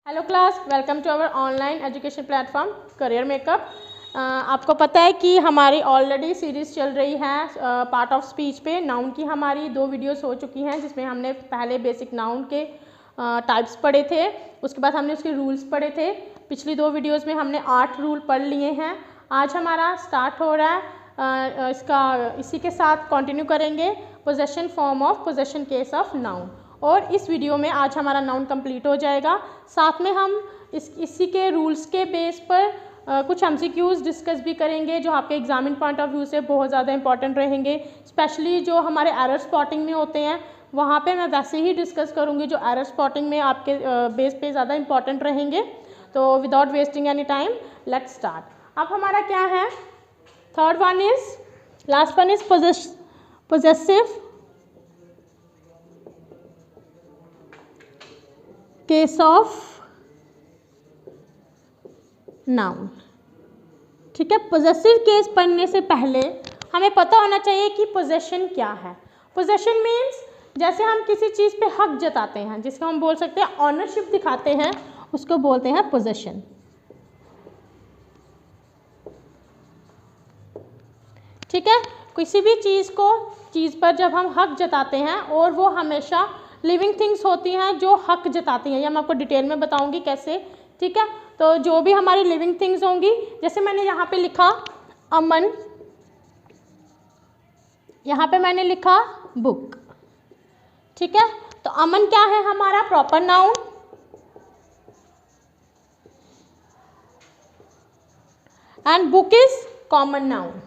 Hello class, welcome to our online education platform career makeup. आपको पता है कि हमारी ऑलरेडी सीरीज़ चल रही है पार्ट ऑफ स्पीच पे। नाउन की हमारी 2 वीडियोस हो चुकी हैं, जिसमें हमने पहले बेसिक नाउन के टाइप्स पढ़े थे, उसके बाद हमने उसके रूल्स पढ़े थे। पिछली 2 वीडियोस में हमने 8 रूल पढ़ लिए हैं। आज हमारा स्टार्ट हो रहा है इसी के साथ कंटिन्यू करेंगे possession form of possession case of noun. और इस वीडियो में आज हमारा नाउन कंप्लीट हो जाएगा। साथ में हम इसी के रूल्स के बेस पर कुछ MCQs डिस्कस भी करेंगे, जो आपके एग्जामिन पॉइंट ऑफ व्यू से बहुत ज़्यादा इंपॉर्टेंट रहेंगे। स्पेशली जो हमारे एरर स्पॉटिंग में होते हैं, वहाँ पे मैं वैसे ही डिस्कस करूँगी जो एरर स्पॉटिंग में आपके बेस पे ज़्यादा इंपॉर्टेंट रहेंगे। तो without wasting any time let's start. अब हमारा क्या है, third one is, last one is possessive case of noun. ठीक है, पोजेसिव केस पढ़ने से पहले हमें पता होना चाहिए कि पोजेशन क्या है। पोजेशन मीन्स जैसे हम किसी चीज़ पे हक जताते हैं, जिसको हम बोल सकते हैं ऑनरशिप दिखाते हैं, उसको बोलते हैं पोजेशन। ठीक है, किसी भी चीज़ पर जब हम हक जताते हैं, और वो हमेशा लिविंग थिंग्स होती हैं जो हक जताती हैं, ये मैं आपको डिटेल में बताऊंगी कैसे। ठीक है, तो जो भी हमारी लिविंग थिंग्स होंगी, जैसे मैंने यहाँ पे लिखा अमन, यहाँ पे मैंने लिखा बुक। ठीक है, तो अमन क्या है हमारा proper noun, and book is common noun.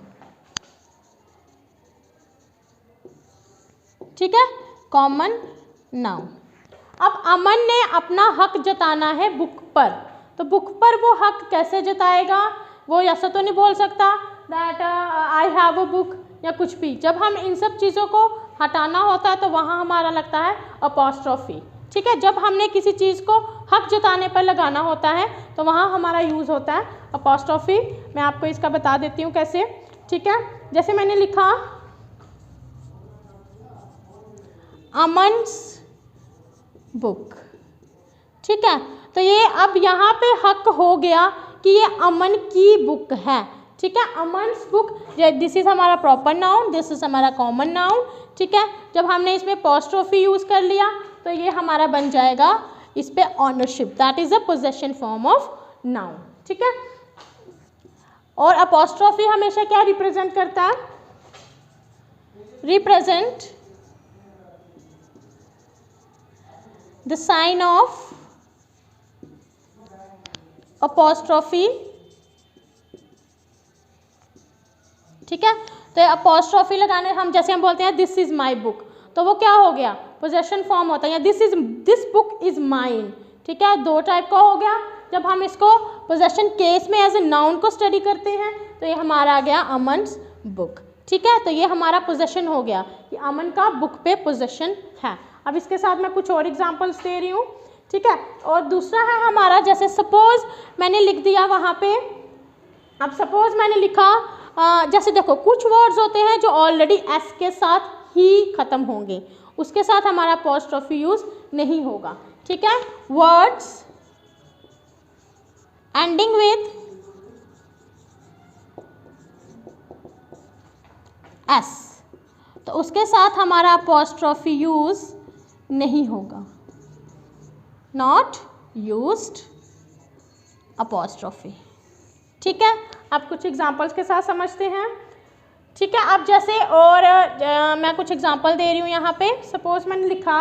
ठीक है, कॉमन नाउन। अब अमन ने अपना हक जताना है बुक पर, तो बुक पर वो हक कैसे जताएगा? वो ऐसा तो नहीं बोल सकता that I have a book या कुछ भी। जब हम इन सब चीज़ों को हटाना होता है तो वहाँ हमारा लगता है अपॉस्ट्रोफी। ठीक है, जब हमने किसी चीज़ को हक जताने पर लगाना होता है तो वहाँ हमारा यूज़ होता है अपॉस्ट्रोफी। मैं आपको इसका बता देती हूँ कैसे। ठीक है, जैसे मैंने लिखा अमन्स बुक। ठीक है, तो ये अब यहाँ पे हक हो गया कि ये अमन की बुक है। ठीक है, अमन्स बुक, दिस इज हमारा प्रॉपर नाउन, दिस इज हमारा कॉमन नाउन। ठीक है, जब हमने इसमें अपॉस्ट्रोफी यूज कर लिया तो ये हमारा बन जाएगा इस पे ownership, that is a possession form of noun. ठीक है, और अपॉस्ट्रोफी हमेशा क्या रिप्रेजेंट करता है? Represent the sign of apostrophe। ठीक है, तो अपॉस्ट्रोफी लगाने हम जैसे हम बोलते हैं दिस इज माई बुक, तो वो क्या हो गया? पोजेशन फॉर्म होता है, या दिस बुक इज माइन। ठीक है, 2 टाइप का हो गया। जब हम इसको पोजेशन केस में एज ए नाउन को स्टडी करते हैं तो ये हमारा आ गया अमन्स बुक। ठीक है, तो ये हमारा पोजेशन हो गया कि अमन का बुक पे पोजेशन है। अब इसके साथ मैं कुछ और एग्जांपल्स दे रही हूँ। ठीक है, और दूसरा है हमारा, जैसे सपोज मैंने लिख दिया वहाँ पे, अब सपोज मैंने लिखा जैसे देखो कुछ वर्ड्स होते हैं जो ऑलरेडी एस के साथ ही ख़त्म होंगे, उसके साथ हमारा अपॉस्ट्रोफी यूज नहीं होगा। ठीक है, वर्ड्स एंडिंग विथ एस, तो उसके साथ हमारा अपॉस्ट्रोफी यूज नहीं होगा, नॉट यूज्ड अपॉस्ट्रोफी। ठीक है, अब कुछ एग्जांपल्स के साथ समझते हैं। ठीक है, अब जैसे और मैं कुछ एग्जांपल दे रही हूँ यहाँ पे। सपोज मैंने लिखा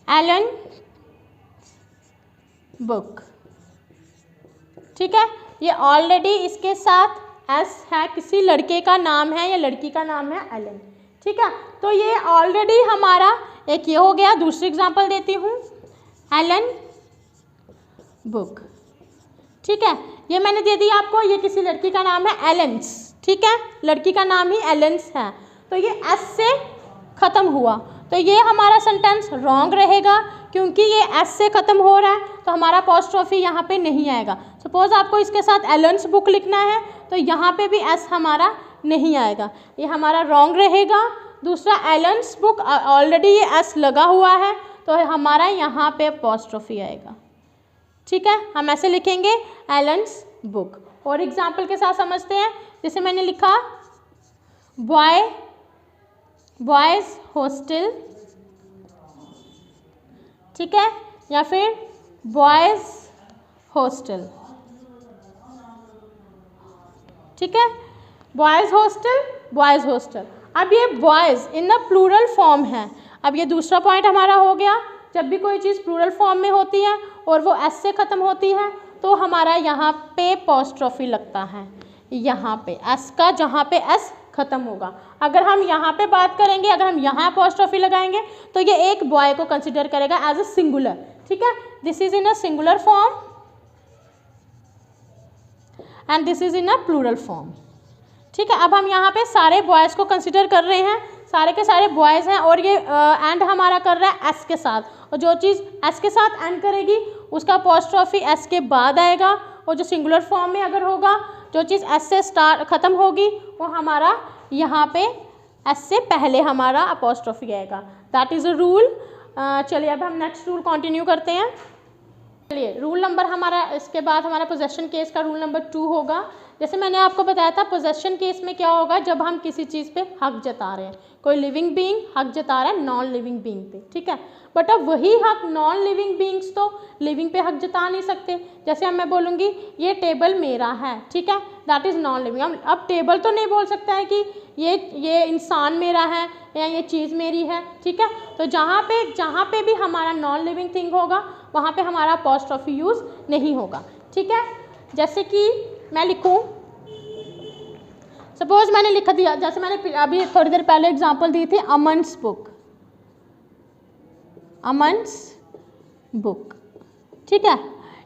एलन बुक। ठीक है, ये ऑलरेडी इसके साथ एस है, किसी लड़के का नाम है या लड़की का नाम है एलन। ठीक है, तो ये ऑलरेडी हमारा एक ये हो गया। दूसरी एग्जांपल देती हूँ, एलन बुक। ठीक है, ये मैंने दे दिया आपको, ये किसी लड़की का नाम है एलेंस। ठीक है, लड़की का नाम ही एलेंस है, तो ये एस से ख़त्म हुआ, तो ये हमारा सेंटेंस रॉन्ग रहेगा, क्योंकि ये एस से ख़त्म हो रहा है तो हमारा अपॉस्ट्रोफी यहाँ पे नहीं आएगा। सपोज आपको इसके साथ एलेंस बुक लिखना है तो यहाँ पे भी एस हमारा नहीं आएगा, ये हमारा रॉन्ग रहेगा। दूसरा एलेंस बुक, ऑलरेडी ये एस लगा हुआ है तो हमारा यहाँ पे अपॉस्ट्रोफी आएगा। ठीक है, हम ऐसे लिखेंगे एलन्स बुक। और एग्जाम्पल के साथ समझते हैं, जैसे मैंने लिखा बॉयज़ हॉस्टल, ठीक है, या फिर बॉयज़ हॉस्टल, ठीक है, बॉयज़ हॉस्टल, बॉयज़ हॉस्टल। अब ये boys in the plural form है। अब ये दूसरा पॉइंट हमारा हो गया, जब भी कोई चीज़ प्लूरल फॉर्म में होती है और वो एस से ख़त्म होती है तो हमारा यहाँ पे अपॉस्ट्रोफी लगता है, यहाँ पे एस का, जहाँ पे एस ख़त्म होगा। अगर हम यहाँ पे बात करेंगे, अगर हम यहाँ अपॉस्ट्रोफी लगाएंगे तो ये एक बॉय को कंसिडर करेगा एज अ सिंगुलर। ठीक है, this is in a singular form and this is in a plural form. ठीक है, अब हम यहाँ पे सारे बॉयज़ को कंसिडर कर रहे हैं, सारे के सारे बॉयज़ हैं और ये एंड हमारा कर रहा है एस के साथ, और जो चीज़ एस के साथ एंड करेगी उसका अपॉस्ट्रोफी एस के बाद आएगा, और जो सिंगुलर फॉर्म में अगर होगा, जो चीज़ एस से स्टार्ट ख़त्म होगी वो हमारा यहाँ पे एस से पहले हमारा अपॉस्ट्रोफी आएगा। That is a rule. चलिए अब हम नेक्स्ट रूल कंटिन्यू करते हैं। चलिए रूल नंबर हमारा, इसके बाद हमारा पोजेशन केस का रूल नंबर 2 होगा। जैसे मैंने आपको बताया था, पोजेशन केस में क्या होगा, जब हम किसी चीज़ पे हक जता रहे हैं, कोई लिविंग बीइंग हक जता रहा है नॉन लिविंग बीइंग पे, ठीक है, बट अब वही हक नॉन लिविंग बीइंग्स तो लिविंग पे हक जता नहीं सकते। जैसे अब मैं बोलूँगी ये टेबल मेरा है, ठीक है, दैट इज़ नॉन लिविंग। अब टेबल तो नहीं बोल सकता है कि ये इंसान मेरा है या ये चीज़ मेरी है, ठीक है। तो जहाँ पे भी हमारा नॉन लिविंग थिंग होगा वहाँ पे हमारा अपॉस्ट्रोफी यूज़ नहीं होगा, ठीक है। जैसे कि मैं लिखूँ, सपोज मैंने लिख दिया, जैसे मैंने अभी थोड़ी देर पहले एग्जांपल दी थी, अमन्स बुक, अमन्स बुक, ठीक है।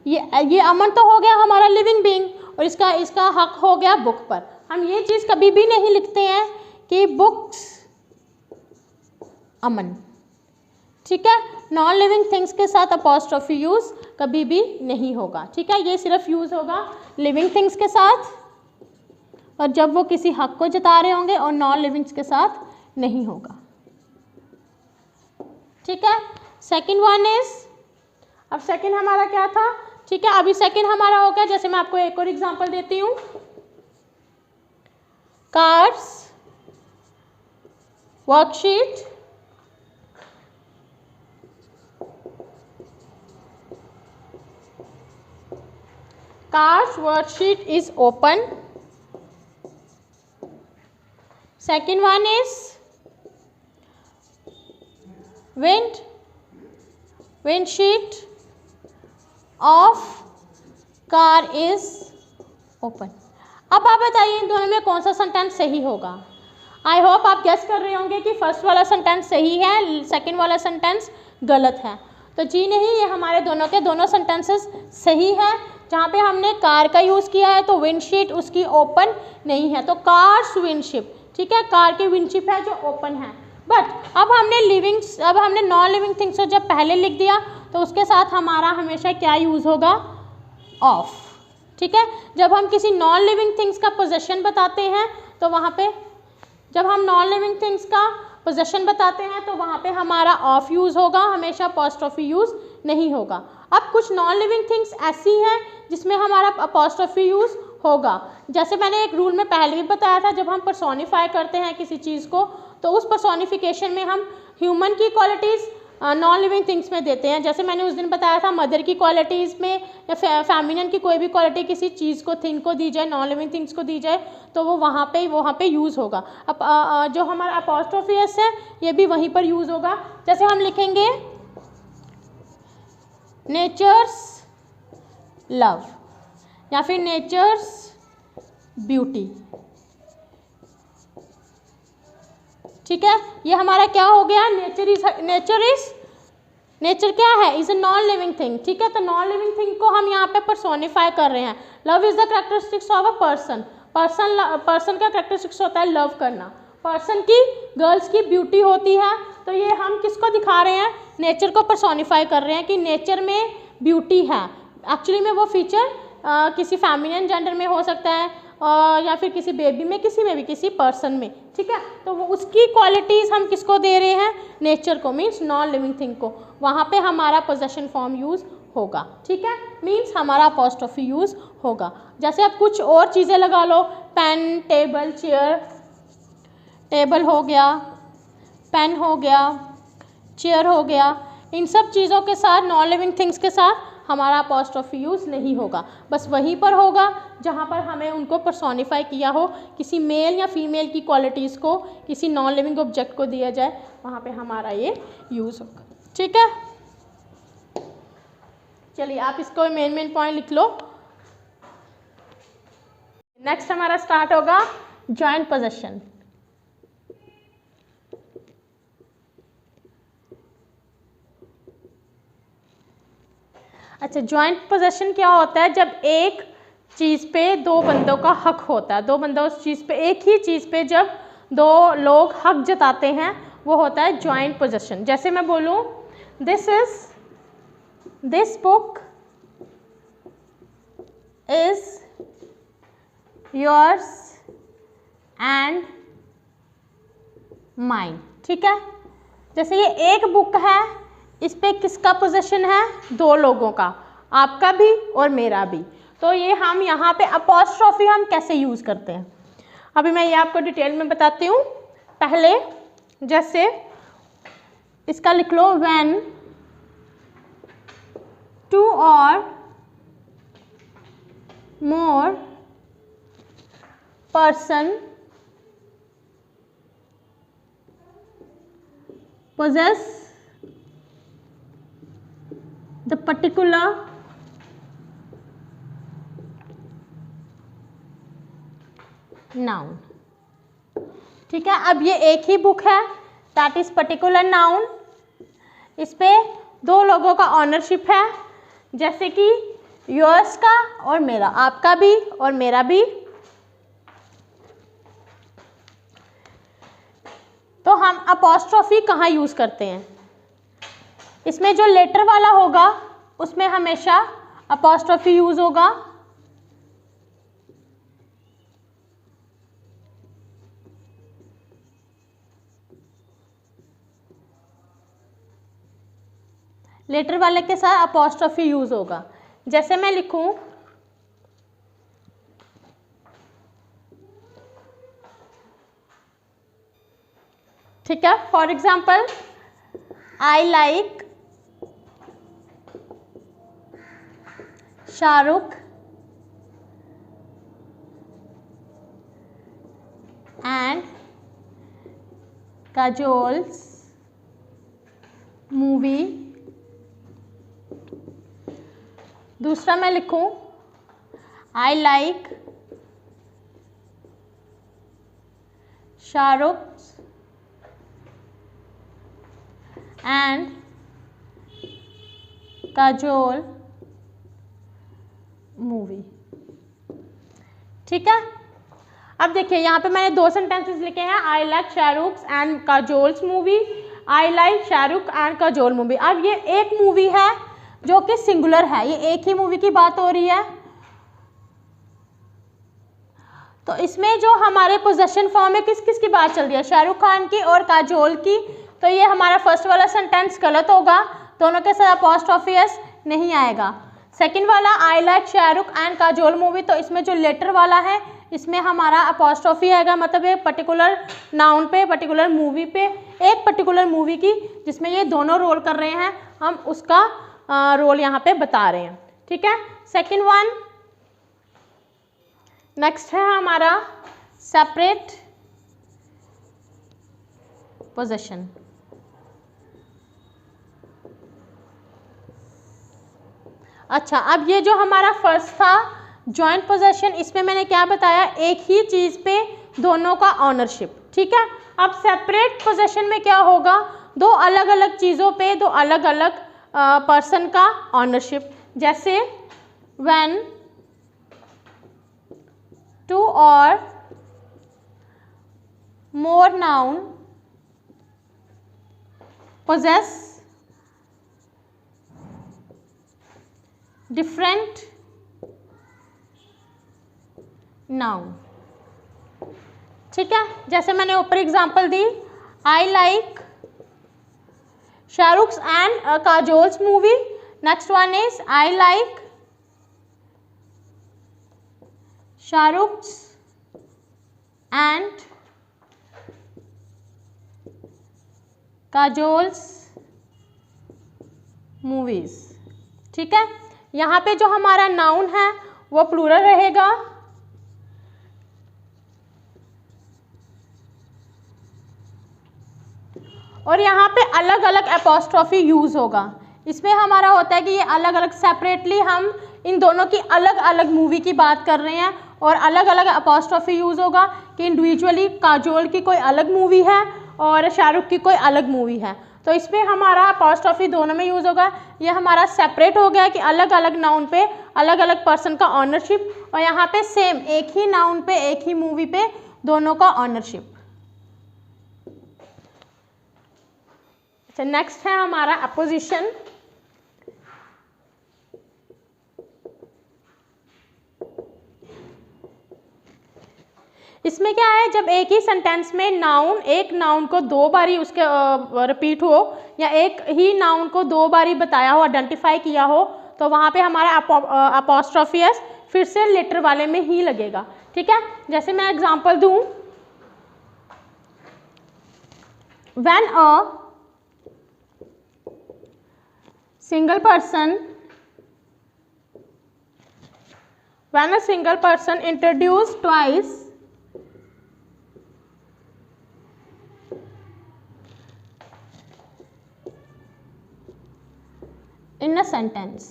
ये अमन तो हो गया हमारा लिविंग बीइंग और इसका हक हो गया बुक पर। हम ये चीज़ कभी भी नहीं लिखते हैं कि बुक्स अमन, ठीक है। नॉन लिविंग थिंग्स के साथ अपॉस्ट्रोफी यूज़ कभी भी नहीं होगा, ठीक है। ये सिर्फ यूज़ होगा लिविंग थिंग्स के साथ और जब वो किसी हक को जता रहे होंगे, और नॉन लिविंग्स के साथ नहीं होगा, ठीक है। सेकंड वन इज, अब सेकंड हमारा क्या था, ठीक है। अभी सेकंड हमारा हो गया, जैसे मैं आपको एक और एग्जांपल देती हूँ, cars, worksheet, cars worksheet is open. Second one is windshield of car is open। अब आप बताइए इन दोनों में कौन सा सेंटेंस सही होगा। आई होप आप गेस कर रहे होंगे कि फर्स्ट वाला सेंटेंस सही है, सेकंड वाला सेंटेंस गलत है। तो जी नहीं, ये हमारे दोनों के दोनों सेंटेंसेस सही है। जहाँ पे हमने कार का यूज़ किया है तो विंडशीट उसकी ओपन नहीं है, तो कार्स विंडशिप, ठीक है, कार की विंडशिप है जो ओपन है। बट अब हमने नॉन लिविंग थिंग्स को जब पहले लिख दिया तो उसके साथ हमारा हमेशा क्या यूज़ होगा, ऑफ, ठीक है। जब हम किसी नॉन लिविंग थिंग्स का पोजेशन बताते हैं तो वहाँ पे, जब हम नॉन लिविंग थिंग्स का पोजेशन बताते हैं तो वहाँ पे हमारा ऑफ यूज़ होगा, हमेशा अपॉस्ट्रोफी यूज़ नहीं होगा। अब कुछ नॉन लिविंग थिंग्स ऐसी हैं जिसमें हमारा अपॉस्ट्रोफी यूज़ होगा। जैसे मैंने एक रूल में पहले भी बताया था, जब हम पर्सोनिफाई करते हैं किसी चीज़ को तो उस पर्सोनिफिकेशन में हम ह्यूमन की क्वालिटीज़ नॉन लिविंग थिंग्स में देते हैं। जैसे मैंने उस दिन बताया था, मदर की क्वालिटीज़ में या फेमिनिन की कोई भी क्वालिटी किसी चीज़ को, थिंग को दी जाए, नॉन लिविंग थिंग्स को दी जाए तो वो वहाँ पे यूज़ होगा। अब जो हमारा अपॉस्ट्रोफियस है ये भी वहीं पर यूज़ होगा। जैसे हम लिखेंगे नेचर्स लव या फिर नेचर्स ब्यूटी, ठीक है। ये हमारा क्या हो गया, नेचर क्या है, is a non living thing, ठीक है। तो नॉन लिविंग थिंग को हम यहाँ पे पर्सोनिफाई कर रहे हैं। Love is the characteristics of a person, person का कैरेक्टरिस्टिक्स होता है लव करना, पर्सन की, गर्ल्स की ब्यूटी होती है। तो ये हम किसको दिखा रहे हैं, नेचर को पर्सोनिफाई कर रहे हैं कि नेचर में ब्यूटी है। एक्चुअली में वो फीचर किसी फेमिनिन जेंडर में हो सकता है, या फिर किसी बेबी में, किसी में भी, किसी पर्सन में, ठीक है। तो वो उसकी क्वालिटीज़ हम किसको दे रहे हैं, नेचर को, मीन्स नॉन लिविंग थिंग को। वहाँ पे हमारा पोजेशन फॉर्म यूज़ होगा, ठीक है, मीन्स हमारा अपॉस्ट्रोफी यूज़ होगा। जैसे आप कुछ और चीज़ें लगा लो, पेन, टेबल, चेयर, टेबल हो गया, पेन हो गया, चेयर हो गया, इन सब चीज़ों के साथ, नॉन लिविंग थिंग्स के साथ हमारा अपॉस्ट्रोफी यूज़ नहीं होगा। बस वहीं पर होगा जहाँ पर हमें उनको पर्सोनिफाई किया हो, किसी मेल या फीमेल की क्वालिटीज़ को किसी नॉन लिविंग ऑब्जेक्ट को दिया जाए, वहाँ पे हमारा ये यूज़ होगा, ठीक है। चलिए आप इसको मेन पॉइंट लिख लो। नेक्स्ट हमारा स्टार्ट होगा जॉइंट पोजेशन। अच्छा, जॉइंट पोजेशन क्या होता है, जब एक चीज़ पे दो बंदों का हक होता है, दो बंदों उस चीज़ पे, एक ही चीज़ पे जब दो लोग हक जताते हैं, वो होता है जॉइंट पोजेशन। जैसे मैं बोलूँ this book is yours and mine, ठीक है। जैसे ये एक बुक है, इस पे किसका पोजेशन है, दो लोगों का, आपका भी और मेरा भी। तो ये हम यहाँ पे अपॉस्ट्रोफी हम कैसे यूज़ करते हैं, अभी मैं ये आपको डिटेल में बताती हूँ। पहले जैसे इसका लिख लो, व्हेन टू और more person possess the particular noun, ठीक है। अब ये एक ही बुक है, दैट इज पर्टिकुलर नाउन, इस पे दो लोगों का ऑनरशिप है, जैसे कि योर्स का और मेरा, आपका भी और मेरा भी। तो हम अपॉस्ट्रोफी कहाँ यूज़ करते हैं, इसमें जो लेटर वाला होगा उसमें हमेशा अपॉस्ट्रोफी यूज़ होगा। लेटर वाले के साथ अपॉस्ट्रोफी यूज़ होगा। जैसे मैं लिखूं ठीक है, for example I like Shahrukh and Kajol's movie. दूसरा मैं लिखूं I like Shahrukh and Kajol movie, ठीक है। अब देखिए यहाँ पे मैंने दो सेंटेंसेस लिखे हैं, I like Shahrukh and Kajol's movie, I like Shahrukh and Kajol movie. अब ये एक मूवी है जो कि सिंगुलर है, ये एक ही मूवी की बात हो रही है। तो इसमें जो हमारे पोजेशन फॉर्म में किस किस की बात चल रही है, शाहरुख खान की और काजोल की। तो ये हमारा फर्स्ट वाला सेंटेंस गलत होगा, दोनों के साथ अपॉस्ट्रोफी एस नहीं आएगा। सेकंड वाला आई like Shahrukh and Kajol movie, तो इसमें जो लेटर वाला है इसमें हमारा अपॉस्ट्रोफी आएगा, मतलब एक पर्टिकुलर नाउन पे, पर्टिकुलर मूवी पे, एक पर्टिकुलर मूवी की जिसमें ये दोनों रोल कर रहे हैं, हम उसका रोल यहाँ पे बता रहे हैं, ठीक है। सेकंड वन, नेक्स्ट है हमारा सेपरेट पोजेशन। अच्छा, अब ये जो हमारा फर्स्ट था जॉइंट पोजेशन, इसमें मैंने क्या बताया, एक ही चीज़ पे दोनों का ऑनरशिप, ठीक है। अब सेपरेट पोजेशन में क्या होगा, दो अलग अलग चीज़ों पे दो अलग अलग पर्सन का ऑनरशिप। जैसे व्हेन टू और more noun possess different noun. ठीक है, जैसे मैंने ऊपर एग्जांपल दी, I like Shahrukh and Kajol's movie. Next one is I like Shahrukh and Kajol's movies. ठीक है, यहाँ पे जो हमारा नाउन है वो प्लूरल रहेगा, और यहाँ पे अलग अलग एपोस्ट्रॉफी यूज होगा। इसमें हमारा होता है कि ये अलग अलग सेपरेटली हम इन दोनों की अलग अलग मूवी की बात कर रहे हैं, और अलग अलग एपोस्ट्रॉफी यूज होगा कि इंडिविजुअली काजोल की कोई अलग मूवी है और शाहरुख की कोई अलग मूवी है, तो इसमें हमारा एपोस्ट्रॉफी दोनों में यूज होगा। ये हमारा सेपरेट हो गया कि अलग अलग नाउन पे अलग अलग पर्सन का ऑनरशिप, और यहाँ पे सेम एक ही नाउन पे एक ही मूवी पे दोनों का ऑनरशिप। अच्छा, नेक्स्ट है हमारा अपोजिशन। इसमें क्या है, जब एक ही सेंटेंस में एक नाउन को दो बारी उसके रिपीट हो, या एक ही नाउन को दो बारी बताया हो, आइडेंटिफाई किया हो, तो वहाँ पे हमारा अपोस्ट्रोफी एस फिर से लेटर वाले में ही लगेगा। ठीक है, जैसे मैं एग्जांपल दूं, when a single person introduced twice in a sentence।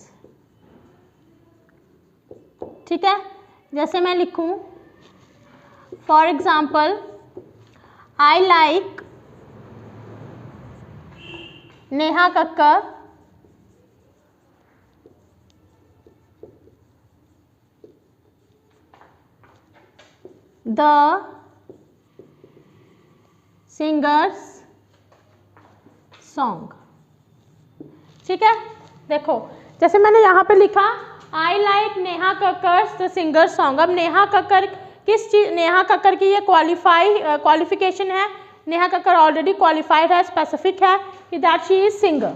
ठीक है, जैसे मैं लिखूं, for example I like Neha Kakkar the singers song. ठीक है, देखो जैसे मैंने यहाँ पे लिखा I like Neha Kakkar the singer song. अब नेहा कक्कर किस चीज, नेहा कक्कर की ये क्वालिफिकेशन है, नेहा कक्कर ऑलरेडी क्वालिफाइड है, स्पेसिफिक है कि दैट शी इज सिंगर।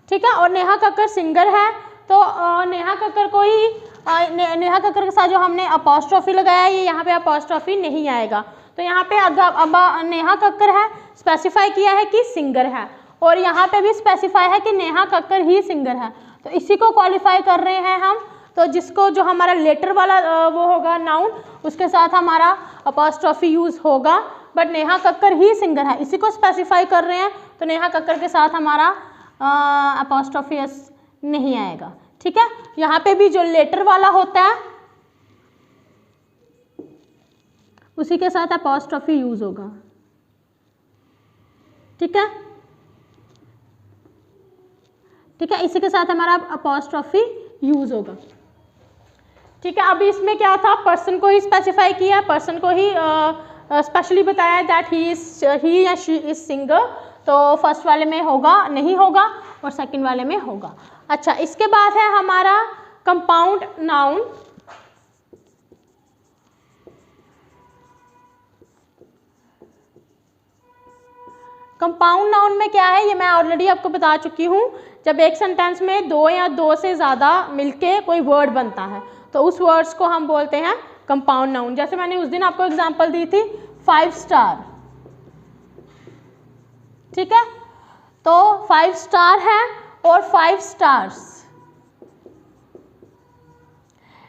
ठीक है, और नेहा कक्कर सिंगर है, तो नेहा कक्कर को ही नेहा कक्कर के साथ जो हमने अपोस्ट्रोफी लगाया, ये यहाँ पे अपोस्ट्रोफी नहीं आएगा। तो यहाँ पे अब नेहा कक्कर है, स्पेसिफाई किया है कि सिंगर है, और यहाँ पे भी स्पेसिफाई है कि नेहा कक्कर ही सिंगर है, तो इसी को क्वालिफाई कर रहे हैं हम। तो जिसको जो हमारा लेटर वाला वो होगा नाउन, उसके साथ हमारा अपोस्ट्रोफी यूज होगा, but Neha Kakkar he singer है, इसी को स्पेसिफाई कर रहे हैं, तो नेहा कक्कर के साथ हमारा अपोस्ट्रोफी एस नहीं आएगा। ठीक है, यहाँ पे भी जो लेटर वाला होता है उसी के साथ अपोस्ट्रोफी यूज होगा। ठीक है, ठीक है, इसी के साथ हमारा अपोस्ट्रोफी यूज होगा। ठीक है, अभी इसमें क्या था, पर्सन को ही स्पेसिफाई किया, पर्सन को ही स्पेशली बताया दैट ही या शी इज सिंगर, तो फर्स्ट वाले में होगा नहीं होगा और सेकंड वाले में होगा। अच्छा, इसके बाद है हमारा कंपाउंड नाउन। कंपाउंड नाउन में क्या है, ये मैं ऑलरेडी आपको बता चुकी हूँ, जब एक सेंटेंस में दो या दो से ज़्यादा मिलके कोई वर्ड बनता है, तो उस वर्ड्स को हम बोलते हैं कंपाउंड नाउन। जैसे मैंने उस दिन आपको एग्जांपल दी थी 5 स्टार। ठीक है, तो 5 स्टार है और 5 स्टार्स,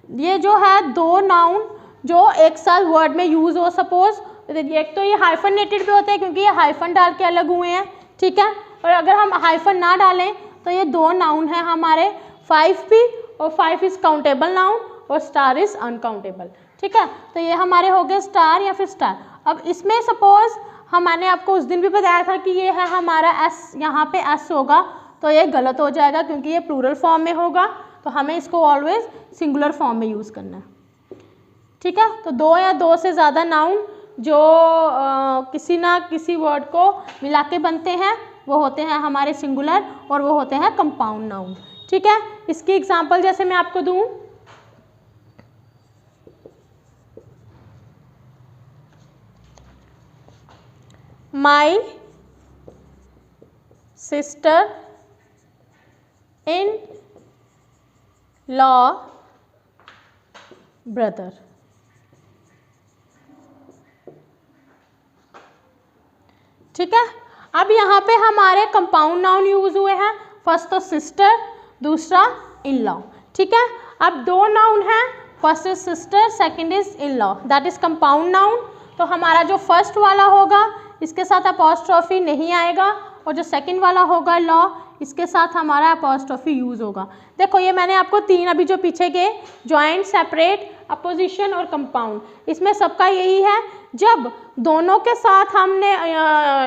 ये जो है दो नाउन जो एक साथ वर्ड में यूज हो। सपोज एक तो ये हाइफनेटेड भी होते हैं क्योंकि ये हाइफन डाल के अलग हुए हैं। ठीक है, और अगर हम हाइफन ना डालें तो ये दो नाउन है हमारे, 5 भी, और 5 इज काउंटेबल नाउन और स्टार इज अनकाउंटेबल। ठीक है, तो ये हमारे हो गए स्टार या फिर स्टार। अब इसमें सपोज मैंने आपको उस दिन भी बताया था कि ये है हमारा एस, यहाँ पे एस होगा, तो ये गलत हो जाएगा क्योंकि ये प्लूरल फॉर्म में होगा, तो हमें इसको ऑलवेज सिंगुलर फॉर्म में यूज़ करना है। ठीक है, तो दो या दो से ज़्यादा नाउन जो किसी ना किसी वर्ड को मिला के बनते हैं वो होते हैं हमारे सिंगुलर, और वो होते हैं कंपाउंड नाउन। ठीक है, इसकी एग्जांपल जैसे मैं आपको दूं, my sister in law brother. ठीक है, अब यहाँ पे हमारे कंपाउंड नाउन यूज हुए हैं, फर्स्ट तो सिस्टर, दूसरा इन लॉ। ठीक है, अब दो नाउन हैं, first is sister, second is in law, that is compound noun. तो हमारा जो फर्स्ट वाला होगा इसके साथ अपॉस्ट्रोफी नहीं आएगा, और जो सेकंड वाला होगा लॉ, इसके साथ हमारा अपॉस्ट्रोफी यूज होगा। देखो ये मैंने आपको तीन अभी जो पीछे के जॉइंट, सेपरेट, अपोजिशन और कंपाउंड, इसमें सबका यही है, जब दोनों के साथ हमने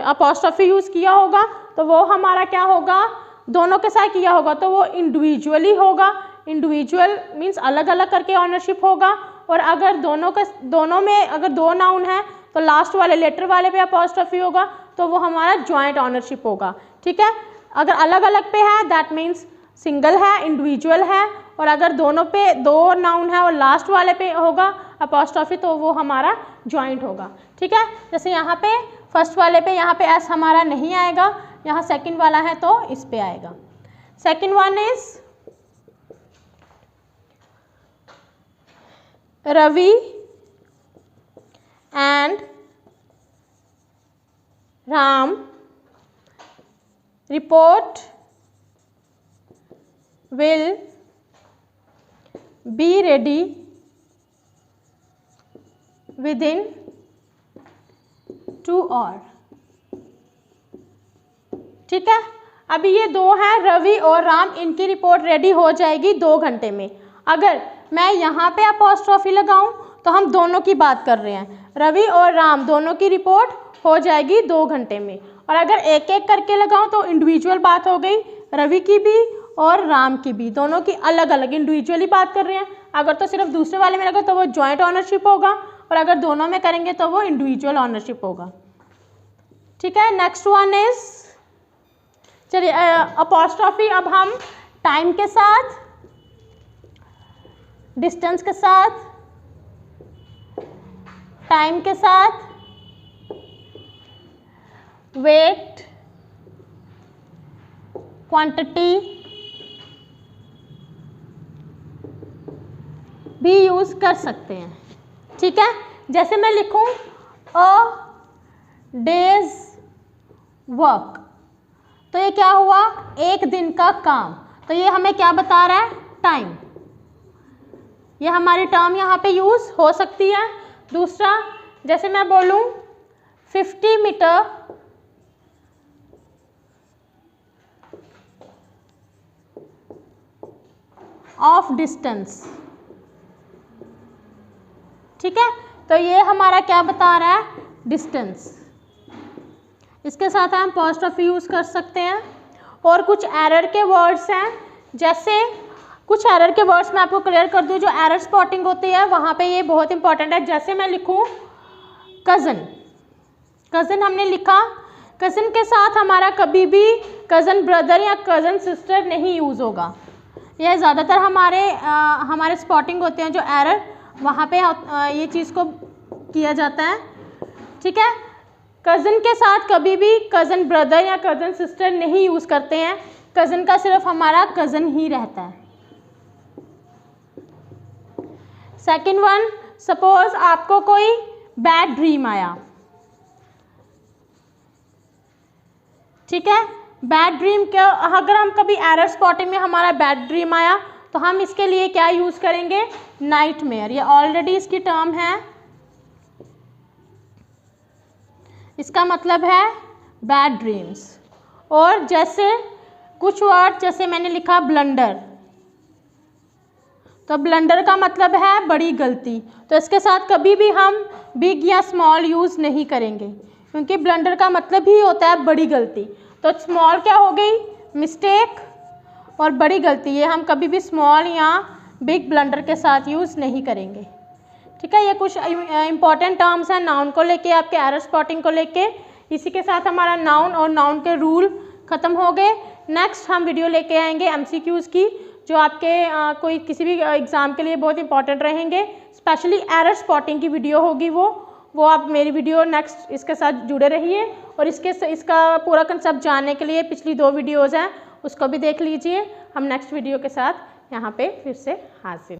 अपॉस्ट्रोफी यूज किया होगा तो वो हमारा क्या होगा, दोनों के साथ किया होगा तो वो इंडिविजुअली होगा। इंडिविजुअल मीन्स अलग अलग करके ऑनरशिप होगा, और अगर दोनों में अगर दो नाउन है तो लास्ट वाले लेटर वाले पे अपॉस्ट्रोफी होगा तो वो हमारा जॉइंट ऑनरशिप होगा। ठीक है, अगर अलग अलग पे है दैट मीन्स सिंगल है, इंडिविजुअल है, और अगर दोनों पे दो नाउन है और लास्ट वाले पे होगा अपॉस्ट्रोफी तो वो हमारा जॉइंट होगा। ठीक है, जैसे यहाँ पे फर्स्ट वाले पे यहाँ पे एस हमारा नहीं आएगा, यहाँ सेकंड वाला है तो इस पे आएगा। Second one is Ravi and Ram report will be ready within 2 hours। ठीक है, अभी ये दो हैं रवि और राम, इनकी रिपोर्ट रेडी हो जाएगी 2 घंटे में। अगर मैं यहाँ पे अपॉस्ट्रोफी लगाऊं तो हम दोनों की बात कर रहे हैं, रवि और राम दोनों की रिपोर्ट हो जाएगी 2 घंटे में। और अगर एक एक करके लगाऊं तो इंडिविजुअल बात हो गई, रवि की भी और राम की भी, दोनों की अलग अलग इंडिविजुअली बात कर रहे हैं। अगर तो सिर्फ दूसरे वाले में लगा तो वो जॉइंट ऑनरशिप होगा, और अगर दोनों में करेंगे तो वो इंडिविजुअल ऑनरशिप होगा। ठीक है, नेक्स्ट वन इज, चलिए अपॉस्ट्रोफी अब हम टाइम के साथ, डिस्टेंस के साथ, टाइम के साथ, वेट, क्वांटिटी भी यूज कर सकते हैं। ठीक है, जैसे मैं लिखूं अ डेज वर्क, तो ये क्या हुआ, एक दिन का काम, तो ये हमें क्या बता रहा है, टाइम। ये हमारी टर्म यहाँ पे यूज हो सकती है। दूसरा, जैसे मैं बोलूं 50 मीटर ऑफ डिस्टेंस। ठीक है, तो ये हमारा क्या बता रहा है, डिस्टेंस। इसके साथ हम अपॉस्ट्रोफी यूज कर सकते हैं। और कुछ एरर के वर्ड्स हैं, जैसे कुछ एरर के वर्ड्स मैं आपको क्लियर कर दूं, जो एरर स्पॉटिंग होती है वहाँ पे ये बहुत इंपॉर्टेंट है। जैसे मैं लिखूं कज़न, कज़न हमने लिखा, कज़न के साथ हमारा कभी भी कज़न ब्रदर या कज़न सिस्टर नहीं यूज़ होगा। यह ज़्यादातर हमारे स्पॉटिंग होते हैं जो एरर, वहाँ पे ये चीज़ को किया जाता है। ठीक है, कज़न के साथ कभी भी कज़न ब्रदर या कज़न सिस्टर नहीं यूज़ करते हैं, कज़न का सिर्फ हमारा कज़न ही रहता है। सेकेंड वन, सपोज आपको कोई बैड ड्रीम आया। ठीक है, बैड ड्रीम क्या, अगर हम कभी एरर स्पॉटिंग में हमारा बैड ड्रीम आया तो हम इसके लिए क्या यूज़ करेंगे, नाइटमेयर। ये ऑलरेडी इसकी टर्म है, इसका मतलब है बैड ड्रीम्स। और जैसे कुछ वर्ड, जैसे मैंने लिखा ब्लंडर, तो ब्लंडर का मतलब है बड़ी गलती, तो इसके साथ कभी भी हम बिग या स्मॉल यूज़ नहीं करेंगे, क्योंकि ब्लंडर का मतलब ही होता है बड़ी गलती। तो स्मॉल क्या हो गई, मिस्टेक, और बड़ी गलती ये हम कभी भी स्मॉल या बिग ब्लंडर के साथ यूज़ नहीं करेंगे। ठीक है, ये कुछ इंपॉर्टेंट टर्म्स हैं नाउन को लेके, आपके एरर स्पॉटिंग को लेके। इसी के साथ हमारा नाउन और नाउन के रूल ख़त्म हो गए। नेक्स्ट हम वीडियो लेके आएंगे MCQs की, जो आपके कोई किसी भी एग्ज़ाम के लिए बहुत इंपॉर्टेंट रहेंगे। स्पेशली एरर स्पॉटिंग की वीडियो होगी, वो वो आप मेरी वीडियो नेक्स्ट इसके साथ जुड़े रहिए और इसका पूरा कंसेप्ट जानने के लिए पिछली 2 वीडियोज़ हैं उसको भी देख लीजिए। हम नेक्स्ट वीडियो के साथ यहाँ पे फिर से हाजिर।